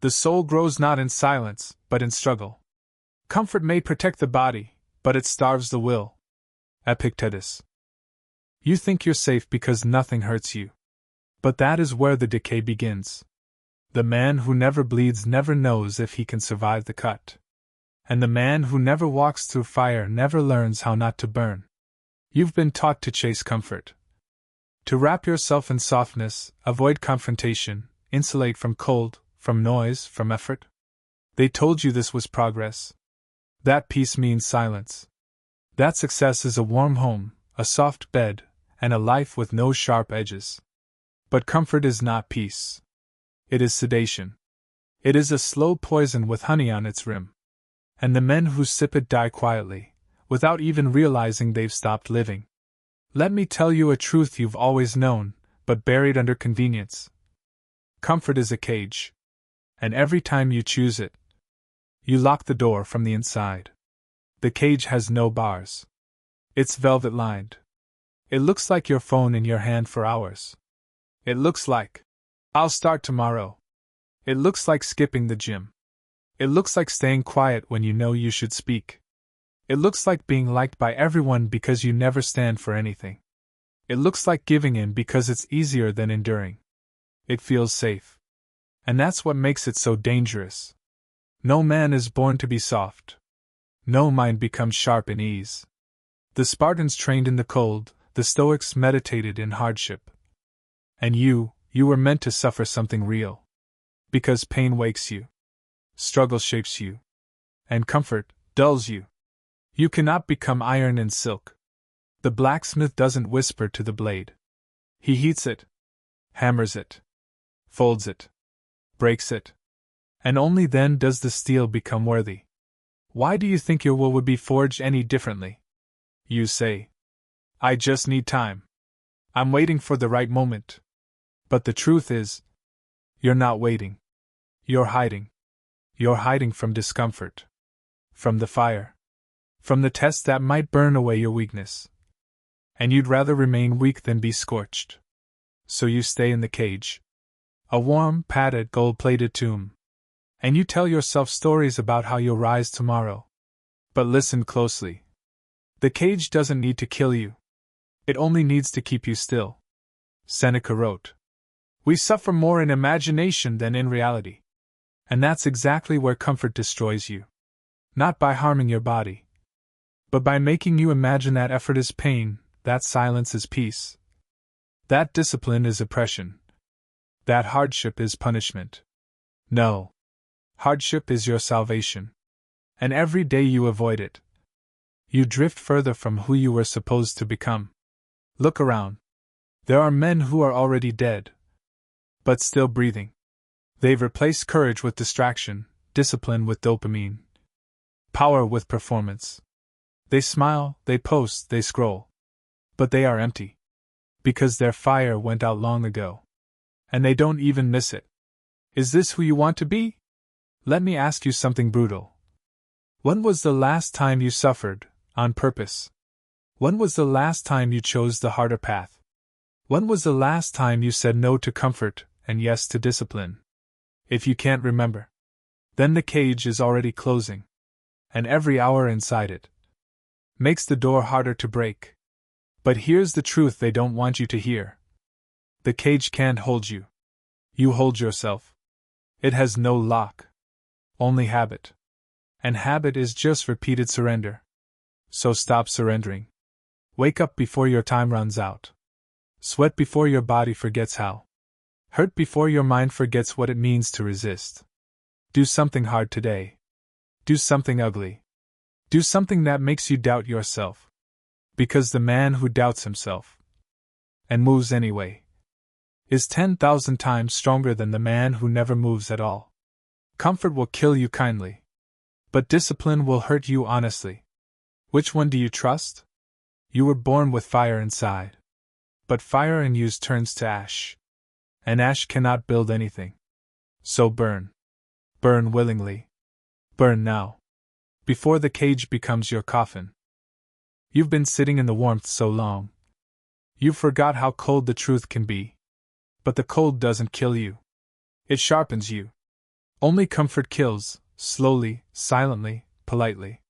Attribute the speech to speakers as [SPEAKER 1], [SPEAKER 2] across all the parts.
[SPEAKER 1] The soul grows not in silence, but in struggle. Comfort may protect the body, but it starves the will. Epictetus. You think you're safe because nothing hurts you. But that is where the decay begins. The man who never bleeds never knows if he can survive the cut. And the man who never walks through fire never learns how not to burn. You've been taught to chase comfort. To wrap yourself in softness, avoid confrontation, insulate from cold, from noise, from effort. They told you this was progress. That peace means silence. That success is a warm home, a soft bed, and a life with no sharp edges. But comfort is not peace. It is sedation. It is a slow poison with honey on its rim. And the men who sip it die quietly, without even realizing they've stopped living. Let me tell you a truth you've always known, but buried under convenience. Comfort is a cage. And every time you choose it, you lock the door from the inside. The cage has no bars. It's velvet lined. It looks like your phone in your hand for hours. It looks like, I'll start tomorrow. It looks like skipping the gym. It looks like staying quiet when you know you should speak. It looks like being liked by everyone because you never stand for anything. It looks like giving in because it's easier than enduring. It feels safe. And that's what makes it so dangerous. No man is born to be soft. No mind becomes sharp in ease. The Spartans trained in the cold, the Stoics meditated in hardship. And you were meant to suffer something real. Because pain wakes you. Struggle shapes you. And comfort dulls you. You cannot become iron and silk. The blacksmith doesn't whisper to the blade. He heats it, hammers it, folds it, breaks it. And only then does the steel become worthy. Why do you think your will would be forged any differently? You say, I just need time. I'm waiting for the right moment. But the truth is, you're not waiting. You're hiding. You're hiding from discomfort. From the fire. From the test that might burn away your weakness. And you'd rather remain weak than be scorched. So you stay in the cage. A warm, padded, gold-plated tomb. And you tell yourself stories about how you'll rise tomorrow. But listen closely. The cage doesn't need to kill you. It only needs to keep you still. Seneca wrote, we suffer more in imagination than in reality. And that's exactly where comfort destroys you. Not by harming your body, but by making you imagine that effort is pain, that silence is peace. That discipline is oppression. That hardship is punishment. No. Hardship is your salvation. And every day you avoid it, you drift further from who you were supposed to become. Look around. There are men who are already dead, but still breathing. They've replaced courage with distraction, discipline with dopamine, power with performance. They smile, they post, they scroll. But they are empty. Because their fire went out long ago. And they don't even miss it. Is this who you want to be? Let me ask you something brutal. When was the last time you suffered, on purpose? When was the last time you chose the harder path? When was the last time you said no to comfort and yes to discipline? If you can't remember, then the cage is already closing. And every hour inside it makes the door harder to break. But here's the truth they don't want you to hear. The cage can't hold you. You hold yourself. It has no lock. Only habit. And habit is just repeated surrender. So stop surrendering. Wake up before your time runs out. Sweat before your body forgets how. Hurt before your mind forgets what it means to resist. Do something hard today. Do something ugly. Do something that makes you doubt yourself. Because the man who doubts himself, and moves anyway, is 10,000 times stronger than the man who never moves at all. Comfort will kill you kindly, but discipline will hurt you honestly. Which one do you trust? You were born with fire inside. But fire unused turns to ash. And ash cannot build anything. So burn. Burn willingly. Burn now. Before the cage becomes your coffin. You've been sitting in the warmth so long. You forgot how cold the truth can be. But the cold doesn't kill you. It sharpens you. Only comfort kills, slowly, silently, politely.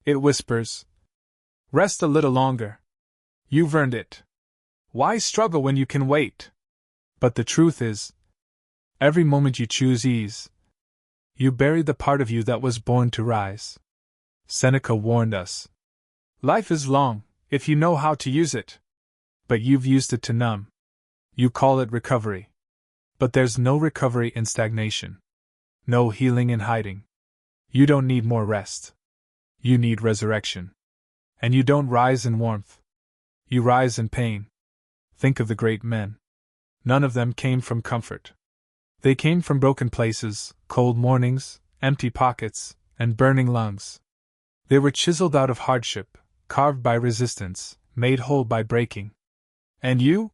[SPEAKER 1] It whispers, "Rest a little longer. You've earned it. Why struggle when you can wait?" But the truth is, every moment you choose ease, you bury the part of you that was born to rise. Seneca warned us. Life is long, if you know how to use it. But you've used it to numb. You call it recovery. But there's no recovery in stagnation. No healing in hiding. You don't need more rest. You need resurrection. And you don't rise in warmth. You rise in pain. Think of the great men. None of them came from comfort. They came from broken places, cold mornings, empty pockets, and burning lungs. They were chiseled out of hardship, carved by resistance, made whole by breaking. And you?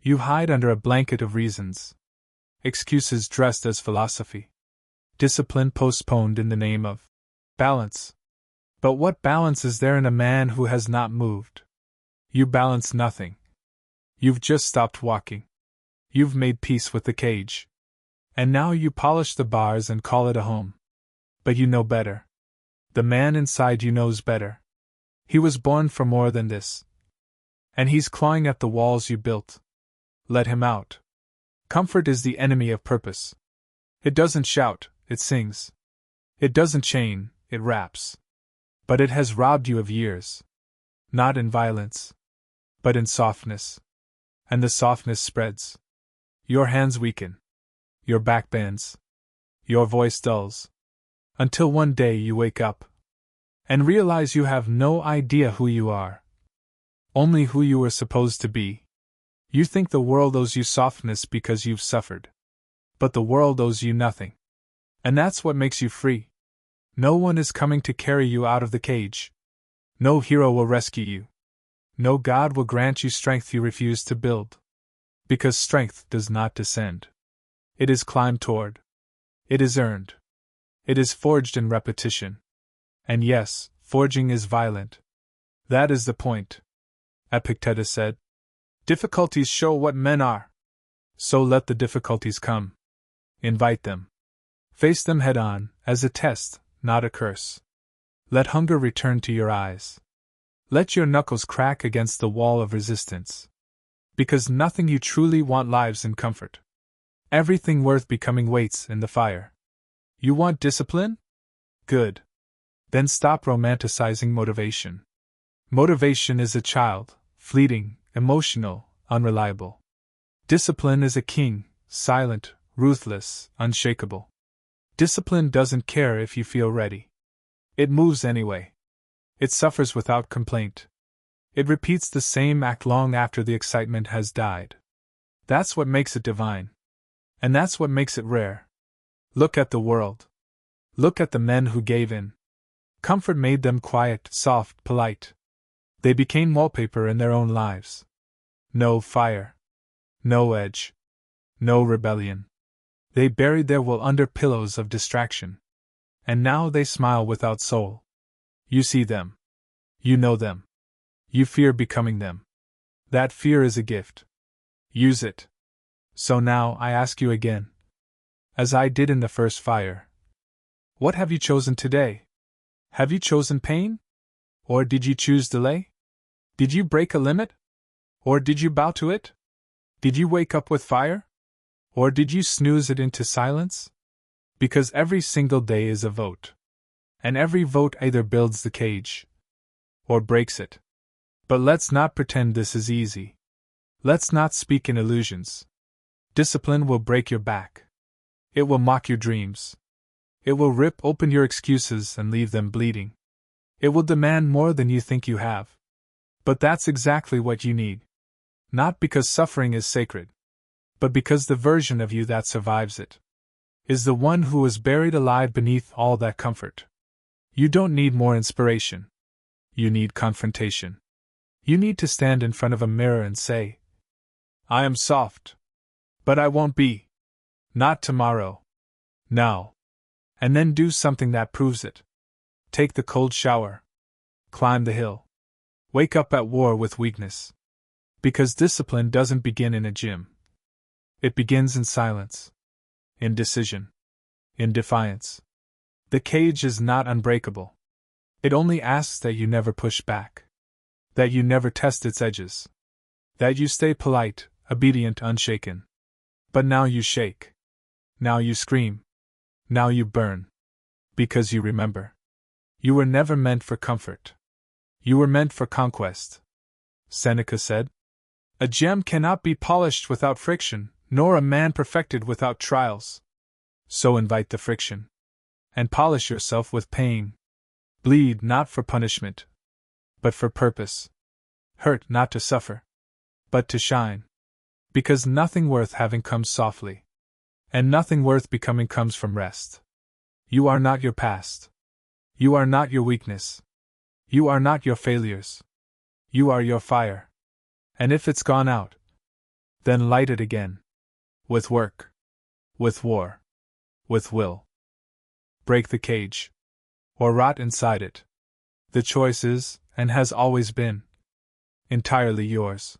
[SPEAKER 1] You hide under a blanket of reasons. Excuses dressed as philosophy. Discipline postponed in the name of balance. But what balance is there in a man who has not moved? You balance nothing. You've just stopped walking. You've made peace with the cage. And now you polish the bars and call it a home. But you know better. The man inside you knows better. He was born for more than this. And he's clawing at the walls you built. Let him out. Comfort is the enemy of purpose. It doesn't shout, it sings. It doesn't chain, it raps. But it has robbed you of years. Not in violence, but in softness. And the softness spreads. Your hands weaken. Your back bends. Your voice dulls. Until one day you wake up and realize you have no idea who you are. Only who you were supposed to be. You think the world owes you softness because you've suffered. But the world owes you nothing. And that's what makes you free. No one is coming to carry you out of the cage. No hero will rescue you. No God will grant you strength you refuse to build. Because strength does not descend. It is climbed toward. It is earned. It is forged in repetition. And yes, forging is violent. That is the point. Epictetus said. Difficulties show what men are. So let the difficulties come. Invite them. Face them head on, as a test, not a curse. Let hunger return to your eyes. Let your knuckles crack against the wall of resistance. Because nothing you truly want lives in comfort. Everything worth becoming waits in the fire. You want discipline? Good. Then stop romanticizing motivation. Motivation is a child, fleeting, emotional, unreliable. Discipline is a king, silent, ruthless, unshakable. Discipline doesn't care if you feel ready. It moves anyway. It suffers without complaint. It repeats the same act long after the excitement has died. That's what makes it divine. And that's what makes it rare. Look at the world. Look at the men who gave in. Comfort made them quiet, soft, polite. They became wallpaper in their own lives. No fire. No edge. No rebellion. They buried their will under pillows of distraction. And now they smile without soul. You see them. You know them. You fear becoming them. That fear is a gift. Use it. So now I ask you again. As I did in the first fire. What have you chosen today? Have you chosen pain? Or did you choose delay? Did you break a limit? Or did you bow to it? Did you wake up with fire? Or did you snooze it into silence? Because every single day is a vote. And every vote either builds the cage or breaks it. But let's not pretend this is easy. Let's not speak in illusions. Discipline will break your back. It will mock your dreams. It will rip open your excuses and leave them bleeding. It will demand more than you think you have. But that's exactly what you need. Not because suffering is sacred, but because the version of you that survives it is the one who was buried alive beneath all that comfort. You don't need more inspiration. You need confrontation. You need to stand in front of a mirror and say, I am soft. But I won't be. Not tomorrow. Now. And then do something that proves it. Take the cold shower. Climb the hill. Wake up at war with weakness. Because discipline doesn't begin in a gym. It begins in silence. In decision. in defiance. The cage is not unbreakable. It only asks that you never push back. That you never test its edges. That you stay polite, obedient, unshaken. But now you shake. Now you scream. Now you burn. Because you remember. You were never meant for comfort. You were meant for conquest. Seneca said. A gem cannot be polished without friction, nor a man perfected without trials. So invite the friction. And polish yourself with pain. Bleed not for punishment, but for purpose. Hurt not to suffer, but to shine. Because nothing worth having comes softly. And nothing worth becoming comes from rest. You are not your past. You are not your weakness. You are not your failures. You are your fire. And if it's gone out, then light it again. With work. With war. With will. Break the cage. Or rot inside it. The choice is, and has always been, entirely yours.